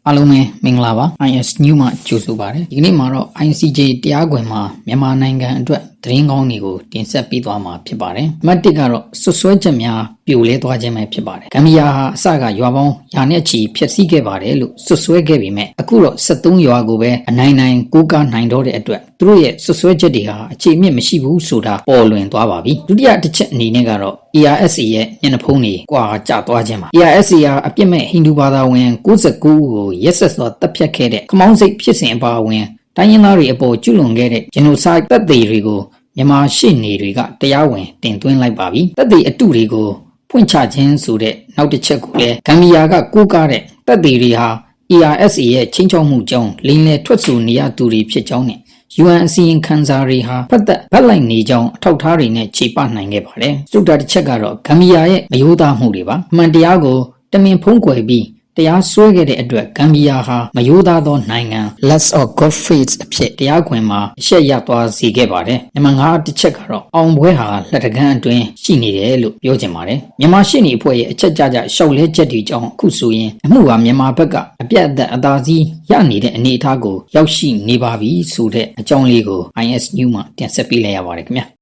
အားလုံးပဲမင်္ဂလာပါ IS New မှာကြိုဆိုပါရစေဒီနေ့မှာတော့ ICJ တရားခွင်မှာမြန်မာနိုင်ငံအတွက်သတင်းကောင်းတွေကိုတင်ဆက်ပေးသွားမှာဖြစ်ပါတယ်အမှတ်1ကတော့ဆွဆွဲချက်များပြိုလဲသွားခြင်းပဲဖြစ်ပါတယ်ဂမ်ဘီယာဟာအစကရွာပေါင်းရာနဲ့ချီဖျက်ဆီးခဲ့ပါတယ်လို့ဆွဆွဲခဲ့ပေမဲ့အခုတော့73ရွာကိုပဲအနိုင်ကိုးကားနိုင်တော့တဲ့အတွက်သူတို့ရဲ့ဆွဆွဲချက်တွေဟာအခြေအမြစ်မရှိဘူးဆိုတာပေါ်လွင်သွားပါပြီဒုတိယတစ်ချက်အနေနဲ့ကတော့ ARSA ရဲ့ညနေဖုံးတွေကွာကျသွားခြင်းပါ ARSA ဟာအပြစ်မဲ့ဟိန္ဒူဘာသာဝင်69ဦးကိုရက်ဆက်စွာတပ်ဖြတ်ခဲ့တဲ့ခမောင်းစိတ်ဖြစ်စဉ်အပါအဝင်တိုင်းရင်းသားတွေအပေါ်ကျူးလွန်ခဲ့တဲ့ genocide တပ်တွေတွေကိုမြန်မာရှေ့နေတွေကတရားဝင်တင်သွင်းလိုက်ပါပြီတပ်တွေအတုတွေကိုဖွင့်ချခြင်းဆိုတဲ့နောက်တစ်ချက်ကိုလည်းဂမ်ဘီယာကကိုးကားတဲ့တပ်တွေဟာ ARSA ရဲ့ချင်းချောက်မှုကြောင့်လိမ်လည်ထွက်ဆိုနေရသူတွေဖြစ်ကြောင်းနဲ့UN အစီရင်ခံစာတွေဟာဖတ်သက်ဗတ်လိုက်နေကြောင်းအထောက်ထားတွေနဲ့ခြေပနိုင်ခဲ့ပါတယ်။စုတာတစ်ချက်ကတော့ဂမ်ဘီယာရဲ့မယိုးသားမှုတွေပါ။အမှန်တရားကိုတမင်ဖုံးကွယ်ပြီးတရားစွဲခဲ့တဲ့အတွက်ဂမ်ဘီယာဟာမယိုးသားသောနိုင်ငံ Less of Godfaith အဖြစ်တရားခွင်မှာအရှက်ရသွားစေခဲ့ပါတယ်။နံပါတ်5တစ်ချက်ကတော့အောင်ပွဲဟာလက်တကမ်းအတွင်းရှိနေတယ်လို့ပြောချင်ပါတယ်။မြန်မာရှေ့နေအဖွဲ့ရဲ့အချက်ကြကြရှောက်လဲချက်တွေကြောင့်အခုဆိုရင်အမှုဟာမြန်မာဘက်ကအပြတ်အသတ်အသာစီးရနေတဲ့အနေအထားကိုရောက်ရှိနေပါပြီဆိုတဲ့အကြောင်းလေးကို IS New မှာတင်ဆက်ပေးလိုက်ရပါတယ်ခင်ဗျာ။